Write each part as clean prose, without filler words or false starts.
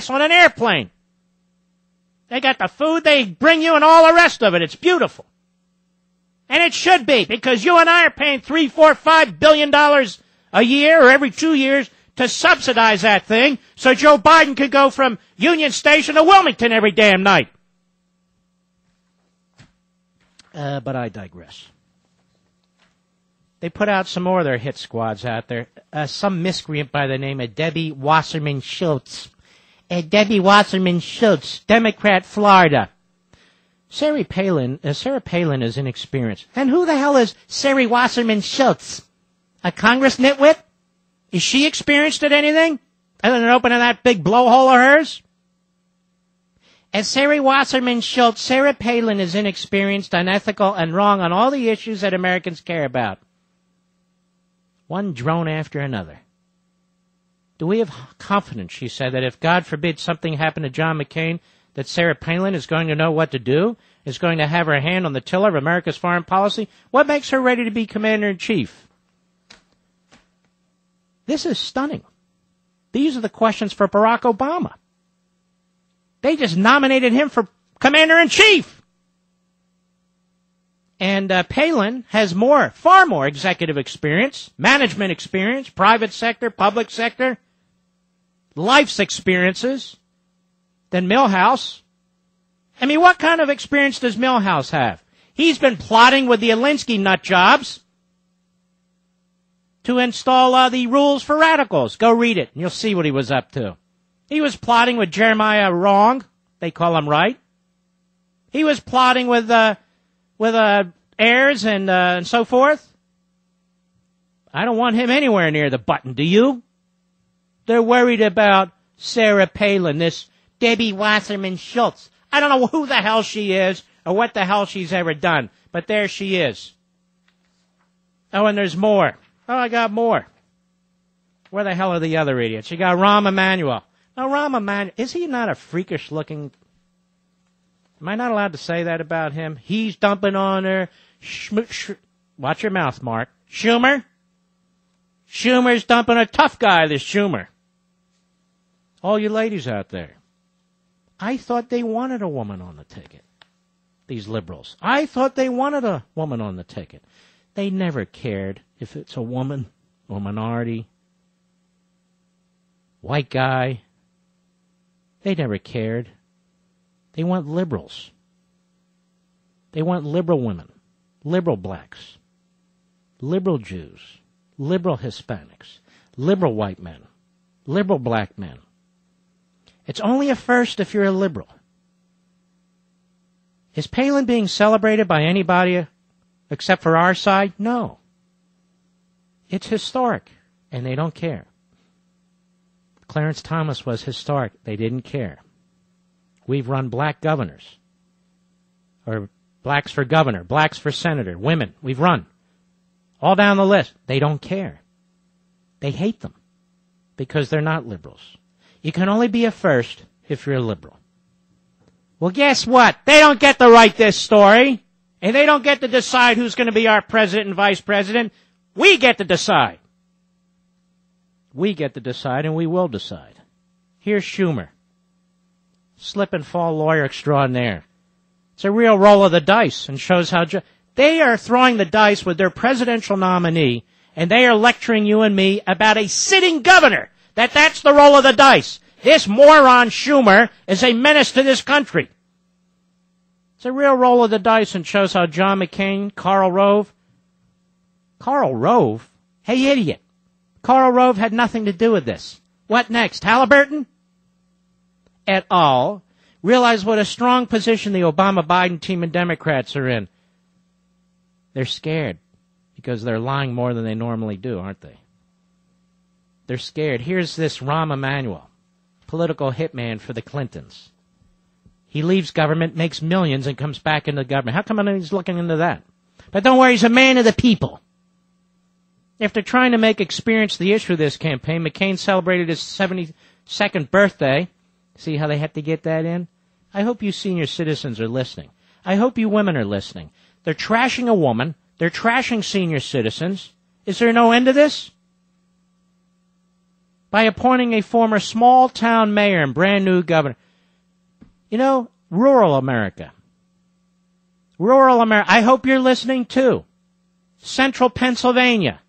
class on an airplane. They got the food they bring you and all the rest of it. It's beautiful. And it should be, because you and I are paying $3, $4, $5 billion a year or every 2 years to subsidize that thing so Joe Biden could go from Union Station to Wilmington every damn night. But I digress. They put out some more of their hit squads out there. Some miscreant by the name of Debbie Wasserman Schultz. Debbie Wasserman Schultz, Democrat, Florida. Sarah Palin is inexperienced. And who the hell is Sarah Wasserman Schultz? A Congress nitwit? Is she experienced at anything other than opening that big blowhole of hers? As Sarah Wasserman Schultz, Sarah Palin is inexperienced, unethical, and wrong on all the issues that Americans care about. One drone after another. Do we have confidence, she said, that if, God forbid, something happened to John McCain, that Sarah Palin is going to know what to do, is going to have her hand on the tiller of America's foreign policy? What makes her ready to be commander-in-chief? This is stunning. These are the questions for Barack Obama. They just nominated him for commander-in-chief. And Palin has far more executive experience, management experience, private sector, public sector, life's experiences than Milhouse. I mean, what kind of experience does Milhouse have? He's been plotting with the Alinsky nutjobs to install the rules for radicals. Go read it, and you'll see what he was up to. He was plotting with Jeremiah Wrong. They call him right. He was plotting with heirs and so forth. I don't want him anywhere near the button, do you? They're worried about Sarah Palin, this Debbie Wasserman Schultz. I don't know who the hell she is or what the hell she's ever done, but there she is. Oh, and there's more. Oh, I got more. Where the hell are the other idiots? You got Rahm Emanuel. Now, Rahm Emanuel, is he not a freakish-looking... Am I not allowed to say that about him? He's dumping on her. Watch your mouth, Mark. Schumer? Schumer's dumping a tough guy, this Schumer. All you ladies out there. I thought they wanted a woman on the ticket. These liberals. I thought they wanted a woman on the ticket. They never cared if it's a woman or minority, white guy. They never cared. They want liberals. They want liberal women, liberal blacks, liberal Jews, liberal Hispanics, liberal white men, liberal black men. It's only a first if you're a liberal. Is Palin being celebrated by anybody except for our side? No. It's historic, and they don't care. Clarence Thomas was historic. They didn't care. We've run black governors, or blacks for governor, blacks for senator, women. We've run all down the list. They don't care. They hate them because they're not liberals. You can only be a first if you're a liberal. Well, guess what? They don't get to write this story, and they don't get to decide who's going to be our president and vice president. We get to decide. We get to decide, and we will decide. Here's Schumer. Slip and fall lawyer extraordinaire. It's a real roll of the dice and shows how they are throwing the dice with their presidential nominee, and they are lecturing you and me about a sitting governor. That's the roll of the dice. This moron Schumer is a menace to this country. It's a real roll of the dice and shows how John McCain, Karl Rove. Hey, idiot. Karl Rove had nothing to do with this. What next? Halliburton? Et al. Realize what a strong position the Obama-Biden team and Democrats are in. They're scared because they're lying more than they normally do, aren't they? They're scared. Here's this Rahm Emanuel, political hitman for the Clintons. He leaves government, makes millions, and comes back into government. How come he's looking into that? But don't worry, he's a man of the people. After trying to make experience the issue of this campaign, McCain celebrated his 72nd birthday. See how they had to get that in? I hope you senior citizens are listening. I hope you women are listening. They're trashing a woman. They're trashing senior citizens. Is there no end to this? by appointing a former small-town mayor and brand-new governor. You know, rural America. Rural America. I hope you're listening, too. Central Pennsylvania,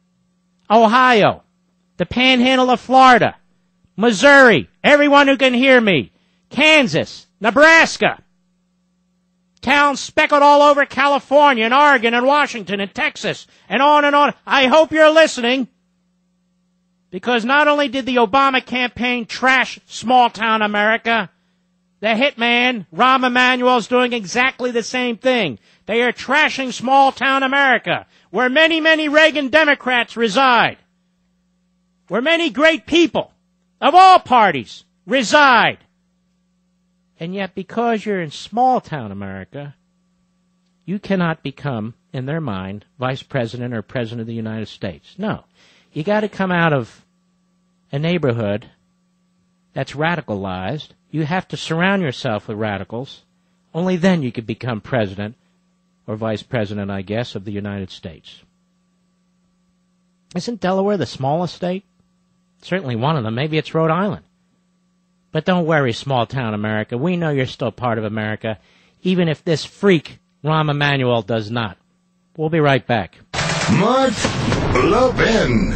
Ohio, the Panhandle of Florida, Missouri, everyone who can hear me, Kansas, Nebraska, towns speckled all over California and Oregon and Washington and Texas and on and on. I hope you're listening, because not only did the Obama campaign trash small-town America, the hitman, Rahm Emanuel, is doing exactly the same thing. They are trashing small-town America, where many, many Reagan Democrats reside, where many great people of all parties reside. And yet, because you're in small-town America, you cannot become, in their mind, vice president or president of the United States. No. You got to come out of a neighborhood that's radicalized. You have to surround yourself with radicals. Only then you could become president or vice president, I guess, of the United States. Isn't Delaware the smallest state? Certainly one of them. Maybe it's Rhode Island. But don't worry, small-town America. We know you're still part of America, even if this freak, Rahm Emanuel, does not. We'll be right back. Mark Levin.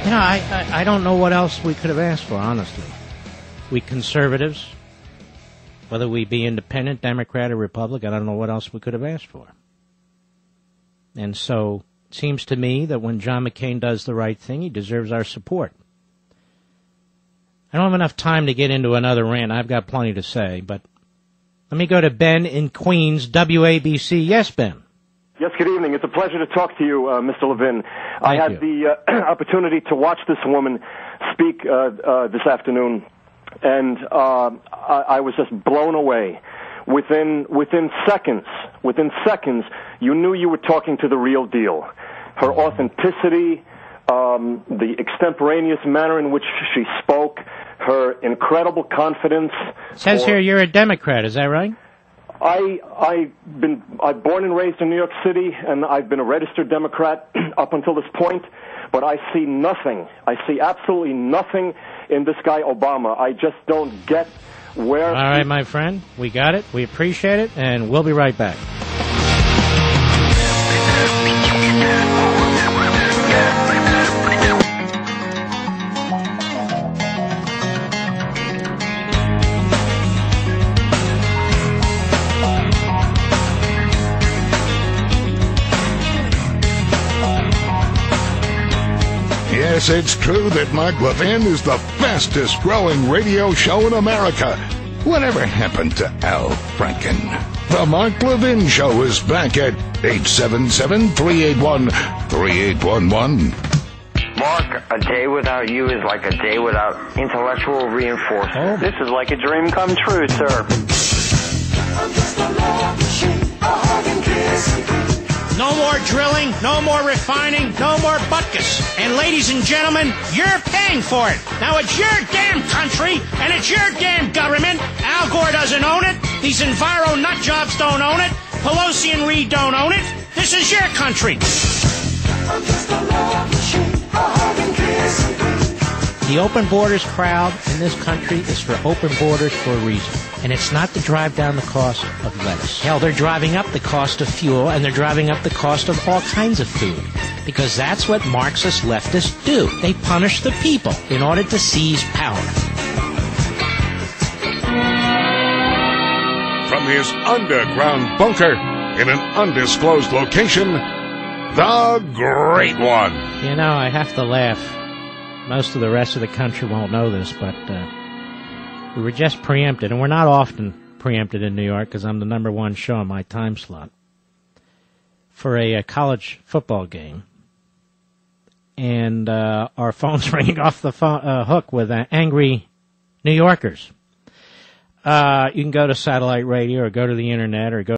You know, I don't know what else we could have asked for, honestly. We conservatives, whether we be independent, Democrat, or Republican, I don't know what else we could have asked for. And so it seems to me that when John McCain does the right thing, he deserves our support. I don't have enough time to get into another rant. I've got plenty to say, but let me go to Ben in Queens, WABC. Yes, Ben. Yes, good evening. It's a pleasure to talk to you, Mr. Levin. I had the opportunity to watch this woman speak this afternoon, and I was just blown away. Within seconds, you knew you were talking to the real deal. Her authenticity, the extemporaneous manner in which she spoke, her incredible confidence. It says here you're a Democrat, is that right? I'm born and raised in New York City, and I've been a registered Democrat up until this point, but I see nothing. I see absolutely nothing in this guy Obama. I just don't get where... All right, my friend, we got it. We appreciate it, and we'll be right back. Yes, it's true that Mark Levin is the fastest growing radio show in America. Whatever happened to Al Franken? The Mark Levin Show is back at 877-381-3811. Mark, a day without you is like a day without intellectual reinforcement. Oh. This is like a dream come true, sir. I'm just a love machine, a hug and kiss. No more drilling, no more refining, no more butkus. And ladies and gentlemen, you're paying for it. Now it's your damn country, and it's your damn government. Al Gore doesn't own it. These enviro nut jobs don't own it. Pelosi and Reid don't own it. This is your country. I'm just a love machine, a hug and kiss. The open borders crowd in this country is for open borders for a reason. And it's not to drive down the cost of lettuce. Hell, they're driving up the cost of fuel, and they're driving up the cost of all kinds of food. Because that's what Marxist leftists do. They punish the people in order to seize power. From his underground bunker in an undisclosed location, the Great One. You know, I have to laugh. Most of the rest of the country won't know this, but we were just preempted, and we're not often preempted in New York because I'm the #1 show on my time slot, for a college football game. And our phone's ringing off the hook with angry New Yorkers. You can go to satellite radio or go to the internet or go